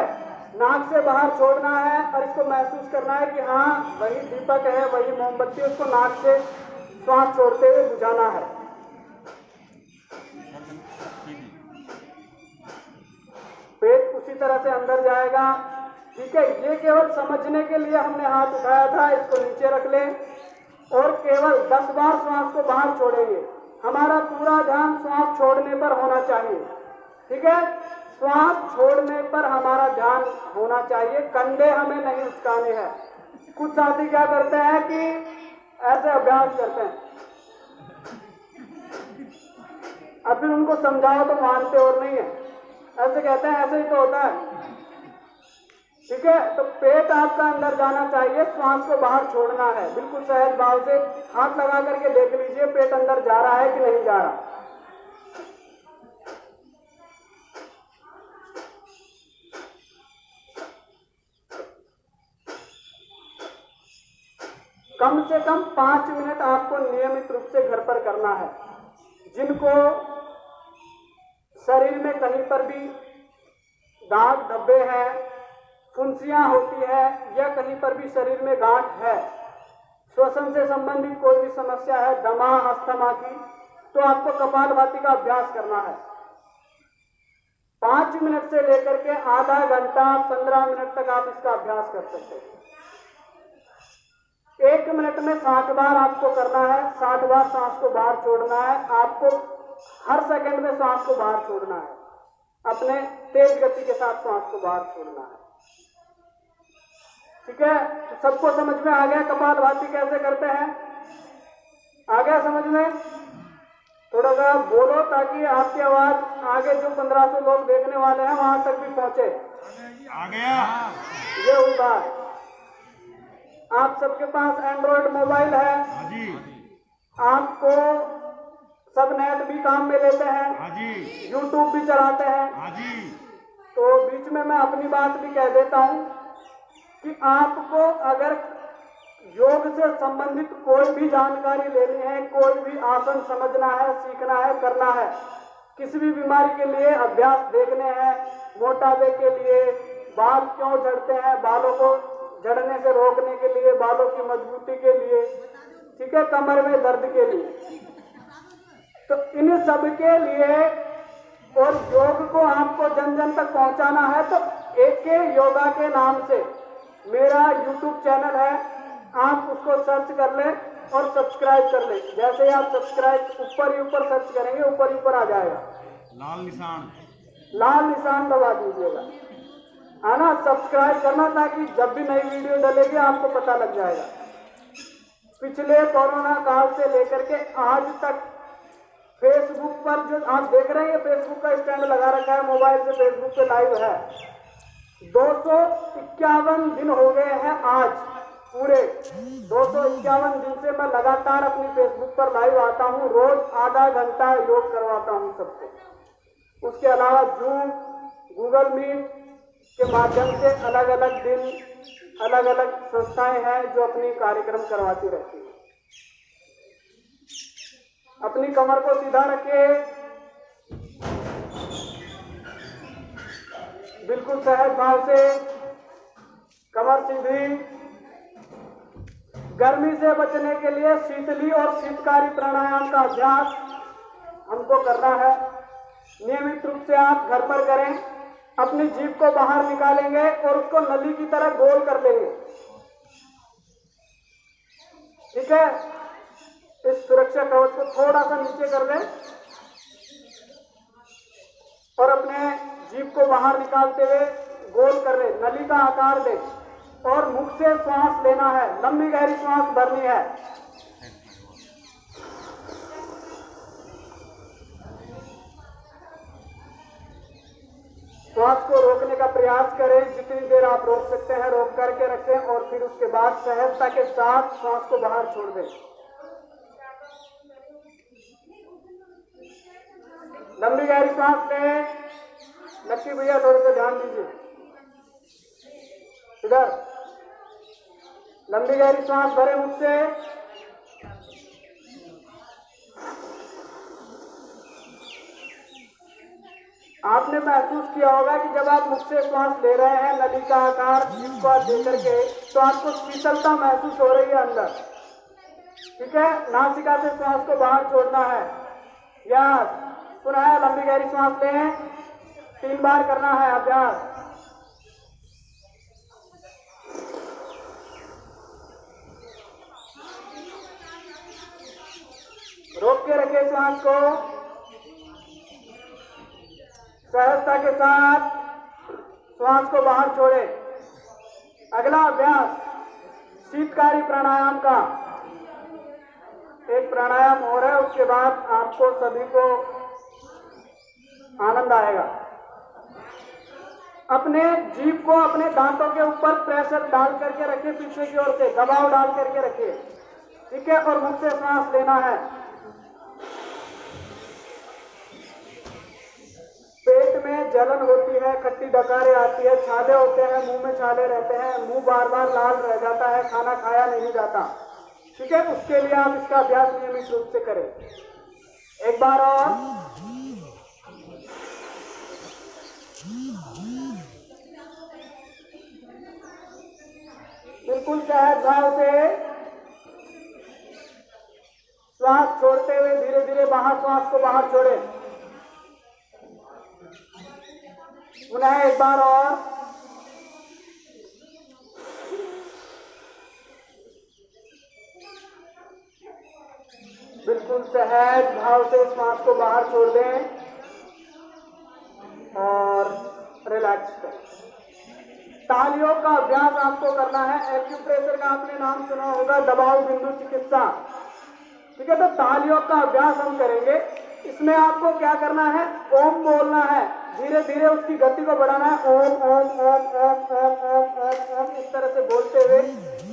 नाक से बाहर छोड़ना है और इसको महसूस करना है कि हाँ वही दीपक है, वही मोमबत्ती, उसको नाक से श्वास छोड़ते हुए बुझाना है। पेट उसी तरह से अंदर जाएगा। ठीक है, ये केवल समझने के लिए हमने हाथ उठाया था। इसको नीचे रख लें और केवल 10 बार श्वास को बाहर छोड़ेंगे। हमारा पूरा ध्यान श्वास छोड़ने पर होना चाहिए। ठीक है, श्वास छोड़ने पर हमारा ध्यान होना चाहिए, कंधे हमें नहीं उचकाने हैं। कुछ साथी क्या करते हैं कि ऐसे अभ्यास करते हैं, अब फिर उनको समझाओ तो मानते और नहीं है, ऐसे कहते हैं ऐसे ही तो होता है। ठीक है, तो पेट आपका अंदर जाना चाहिए, श्वास को बाहर छोड़ना है। बिल्कुल सहज भाव से हाथ लगा करके देख लीजिए पेट अंदर जा रहा है कि नहीं जा रहा। कम से कम 5 मिनट आपको नियमित रूप से घर पर करना है। जिनको शरीर में कहीं पर भी दाग धब्बे हैं, फुंसियां होती है या कहीं पर भी शरीर में गांठ है, श्वसन से संबंधित कोई भी समस्या है, दमा अस्थमा की, तो आपको कपालभाति का अभ्यास करना है। 5 मिनट से लेकर के आधा घंटा 15 मिनट तक आप इसका अभ्यास कर सकते हैं। 1 मिनट में 60 बार आपको करना है। 60 बार सांस को बाहर छोड़ना है। आपको हर सेकंड में सांस को बाहर छोड़ना है, अपने तेज गति के साथ सांस को बाहर छोड़ना है। ठीक है, तो सबको समझ में आ गया कपालभाति कैसे करते हैं? आ गया समझ में? थोड़ा सा बोलो ताकि आपकी आवाज आगे जो 1500 लोग देखने वाले हैं वहां तक भी पहुंचे। आ गया। ये हुई बात। आप सबके पास एंड्रॉइड मोबाइल है? हाँ जी। आपको सब नेट भी काम में लेते हैं? हाँ जी। यूट्यूब भी चलाते हैं? हाँ जी। तो बीच में मैं अपनी बात भी कह देता हूं कि आपको अगर योग से संबंधित कोई भी जानकारी लेनी है, कोई भी आसन समझना है, सीखना है, करना है, किसी भी बीमारी के लिए अभ्यास देखने हैं, मोटापे के लिए, बाल क्यों झड़ते हैं, बालों को झड़ने से रोकने के लिए, बालों की मजबूती के लिए, ठीक है, कमर में दर्द के लिए, तो इन सब के लिए और योग को आपको जन जन तक पहुंचाना है तो AK योगा के नाम से मेरा YouTube चैनल है, आप उसको सर्च कर लें और सब्सक्राइब कर लें। जैसे ही आप सब्सक्राइब ऊपर ही ऊपर सर्च करेंगे ऊपर ही ऊपर आ जाएगा लाल निशान दबा दीजिएगा, है ना, सब्सक्राइब करना ताकि जब भी नई वीडियो डलेगी आपको पता लग जाएगा। पिछले कोरोना काल से लेकर के आज तक फेसबुक पर जो आप देख रहे हैं, फेसबुक का स्टैंड लगा रखा है, मोबाइल से फेसबुक पे लाइव है। 251 दिन हो गए हैं आज, पूरे 251 दिन से मैं लगातार अपनी फेसबुक पर लाइव आता हूं, रोज आधा घंटा योग करवाता हूं सबको। उसके अलावा जूम, गूगल मीट के माध्यम से अलग अलग दिन अलग अलग संस्थाएं हैं जो अपनी कार्यक्रम करवाती रहती हैं। अपनी कमर को सीधा रखिए, बिल्कुल सहज भाव से, कमर सीधी। गर्मी से बचने के लिए शीतली और शीतकारी प्राणायाम का अभ्यास हमको करना है। नियमित रूप से आप घर पर करें। अपनी जीभ को बाहर निकालेंगे और उसको नली की तरह गोल कर लेंगे। ठीक है, इस सुरक्षा कवच को थोड़ा सा नीचे कर लें और अपने जीभ को बाहर निकालते हुए गोल कर ले, नली का आकार दे और मुख से श्वास लेना है, लंबी गहरी श्वास भरनी है। श्वास को रोकने का प्रयास करें, जितनी देर आप रोक सकते हैं रोक करके रखें और फिर उसके बाद सहजता के साथ श्वास को बाहर छोड़ दें। लंबी गहरी सांस लें। लक्ष्मी भैया थोड़े से ध्यान दीजिए, इधर लंबी गहरी सांस भरे मुख से। आपने महसूस किया होगा कि जब आप मुख से श्वास ले रहे हैं नली का आकार जिसको दे करके, तो आपको शीतलता महसूस हो रही है अंदर। ठीक है, नासिका से श्वास को बाहर छोड़ना है। यस, पुनः लंबी गहरी श्वास लें, 3 बार करना है अभ्यास। रोक के रखें श्वास को, सहजता के साथ श्वास को बाहर छोड़े। अगला अभ्यास शीतकारी प्राणायाम का, एक प्राणायाम हो रहा है, उसके बाद आपको सभी को आनंद आएगा। अपने जीभ को अपने दांतों के ऊपर प्रेशर डाल करके रखिए, पीछे की ओर से दबाव डाल करके रखिए। ठीक है, और मुख से सांस लेना है। पेट में जलन होती है, खट्टी डकारें आती है, छाले होते हैं, मुंह में छाले रहते हैं, मुंह बार बार लाल रह जाता है, खाना खाया नहीं जाता। ठीक है, उसके लिए आप इसका अभ्यास नियमित रूप से करें। एक बार और, बिल्कुल सहज भाव से श्वास छोड़ते हुए धीरे धीरे बाहर श्वास को बाहर छोड़े। पुनः एक बार और, बिल्कुल सहज भाव से श्वास को बाहर छोड़ दें और रिलैक्स करें। तालियों का अभ्यास आपको करना है। एक्यूप्रेशर का आपने नाम सुना होगा, दबाव बिंदु चिकित्सा। ठीक है, तो तालियों का अभ्यास हम करेंगे। इसमें आपको क्या करना है, ओम बोलना है, धीरे धीरे उसकी गति को बढ़ाना है। ओम ओम ओम ओम ओम ओम ओम ओम, इस तरह से बोलते हुए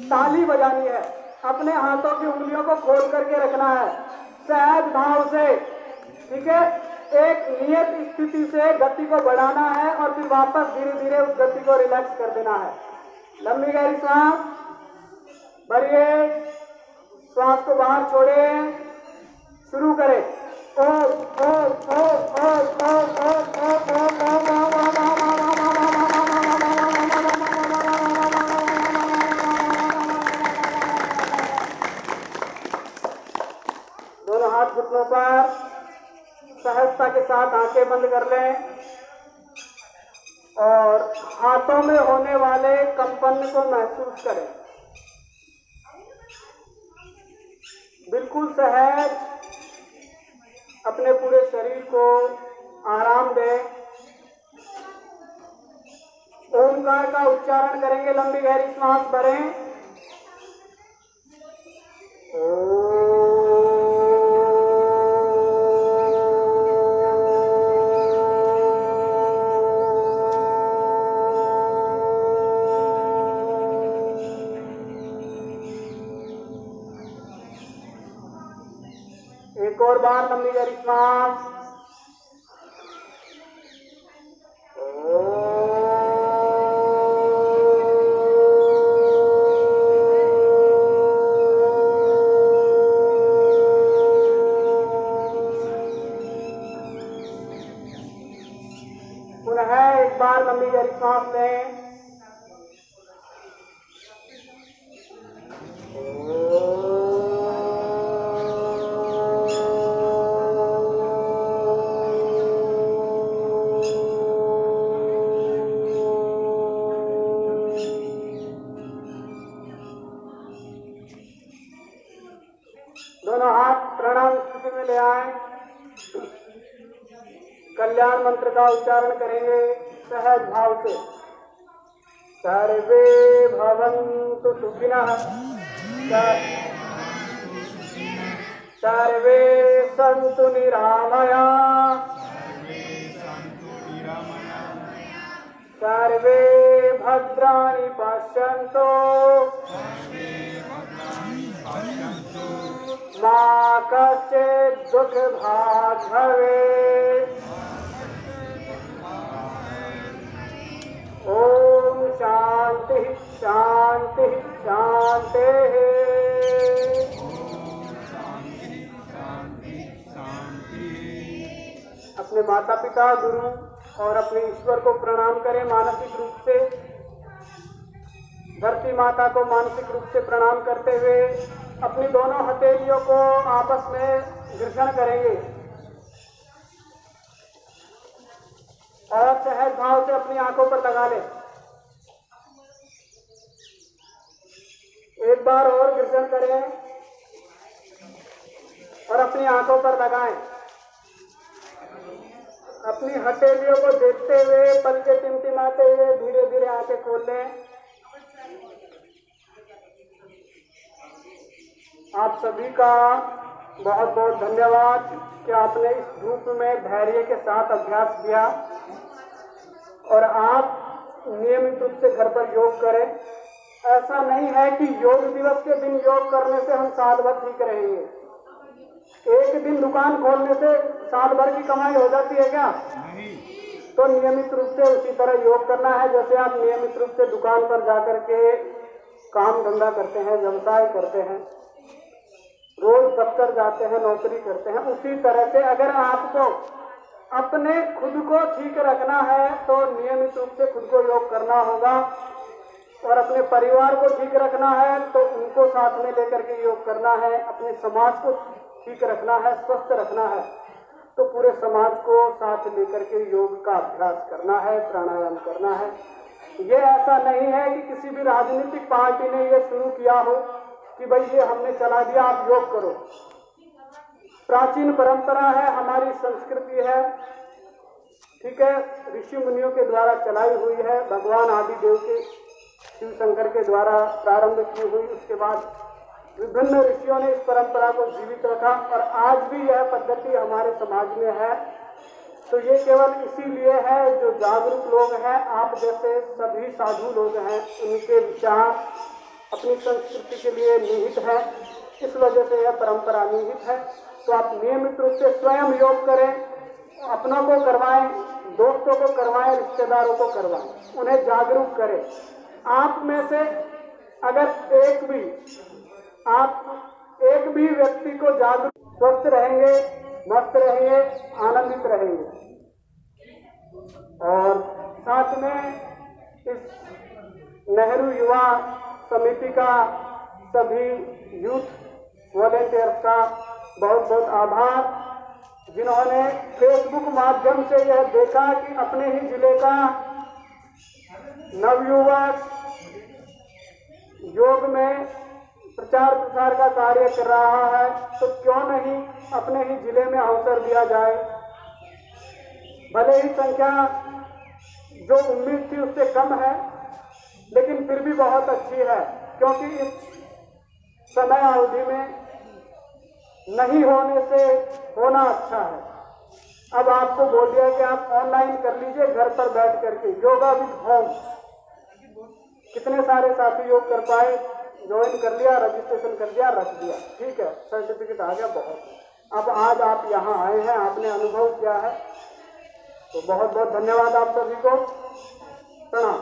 ताली बजानी है। अपने हाथों की उंगलियों को खोल करके रखना है सहज भाव से। ठीक है, एक नियत स्थिति से गति को बढ़ाना है और फिर वापस धीरे धीरे उस गति को रिलैक्स कर देना है। लंबी गहरी सांस भरिए, श्वास को बाहर छोड़े, शुरू करें। ओम ओम ओम ओम ओम ओम ओम दोनों हाथ घुटनों पर सहजता के साथ आंखें बंद कर लें और हाथों में होने वाले कंपन को महसूस करें। बिल्कुल सहज अपने पूरे शरीर को आराम दें। ओमकार का उच्चारण करेंगे, लंबी गहरी सांस भरें। एक और बार लंबी गहरी सांस। पुनः एक बार लंबी गहरी सांस लें। दोनों हाथ प्रणाम स्थिति में ले आए। कल्याण मंत्र का उच्चारण करेंगे सहज भाव से। सर्वे भवन्तु सुखिनः, सर्वे सन्तु निरामयाः, सर्वे भद्राणि पश्यन्तु मा कश्चित् दुःखभाग् भवेत्। ओम शांति शांति शांति। अपने माता पिता, गुरु, और अपने ईश्वर को प्रणाम करें मानसिक रूप से। धरती माता को मानसिक रूप से प्रणाम करते हुए अपनी दोनों हथेलियों को आपस में घर्षण करेंगे और सहज भाव से अपनी आंखों पर लगा लें। एक बार और घर्षण करें और अपनी आंखों पर लगाएं। अपनी हथेलियों को देखते हुए, पलके टिमटिमाते हुए धीरे धीरे आंखें खोल लें। आप सभी का बहुत बहुत धन्यवाद कि आपने इस धूप में धैर्य के साथ अभ्यास किया और आप नियमित रूप से घर पर योग करें। ऐसा नहीं है कि योग दिवस के दिन योग करने से हम साल भर ठीक रहेंगे। एक दिन दुकान खोलने से साल भर की कमाई हो जाती है क्या? नहीं। तो नियमित रूप से उसी तरह योग करना है जैसे आप नियमित रूप से दुकान पर जाकर के काम धंधा करते हैं, व्यवसाय करते हैं, रोज दफ्तर जाते हैं, नौकरी करते हैं। उसी तरह से अगर आपको अपने खुद को ठीक रखना है तो नियमित रूप से खुद को योग करना होगा और अपने परिवार को ठीक रखना है तो उनको साथ में लेकर के योग करना है। अपने समाज को ठीक रखना है, स्वस्थ रखना है तो पूरे समाज को साथ लेकर के योग का अभ्यास करना है, प्राणायाम करना है। ये ऐसा नहीं है कि किसी भी राजनीतिक पार्टी ने ये शुरू किया हो कि भाई ये हमने चला दिया आप योग करो। प्राचीन परंपरा है, हमारी संस्कृति है, ठीक है, ऋषि मुनियों के द्वारा चलाई हुई है, भगवान आदिदेव के शिव शंकर के द्वारा प्रारंभ की हुई। उसके बाद विभिन्न ऋषियों ने इस परंपरा को जीवित रखा और आज भी यह पद्धति हमारे समाज में है। तो ये केवल इसीलिए है जो जागरूक लोग हैं, आप जैसे सभी साधु लोग हैं, उनके विचार अपनी संस्कृति के लिए निहित है, इस वजह से यह परंपरा निहित है। तो आप नियमित रूप से स्वयं योग करें, अपनों को करवाएं, दोस्तों को करवाएं, रिश्तेदारों को करवाएं, उन्हें जागरूक करें। आप में से अगर आप एक भी व्यक्ति को जागरूक, स्वस्थ रहेंगे, मस्त रहेंगे, आनंदित रहेंगे। और साथ में इस नेहरू युवा समिति का सभी यूथ वॉलेंटियर्स का बहुत बहुत आभार जिन्होंने फेसबुक माध्यम से यह देखा कि अपने ही जिले का नवयुवक योग में प्रचार प्रसार का कार्य कर रहा है तो क्यों नहीं अपने ही जिले में अवसर दिया जाए। भले ही संख्या जो उम्मीद थी उससे कम है लेकिन फिर भी बहुत अच्छी है क्योंकि इस समय अवधि में नहीं होने से होना अच्छा है। अब आपको बोल दिया कि आप ऑनलाइन कर लीजिए घर पर बैठ करके योगा विद होम। कितने सारे साथी योग कर पाए, ज्वाइन कर लिया, रजिस्ट्रेशन कर दिया, रख दिया, ठीक है, सर्टिफिकेट आ गया, बहुत। अब आज आप यहाँ आए हैं, आपने अनुभव किया है तो बहुत बहुत धन्यवाद आप सभी को। प्रणाम।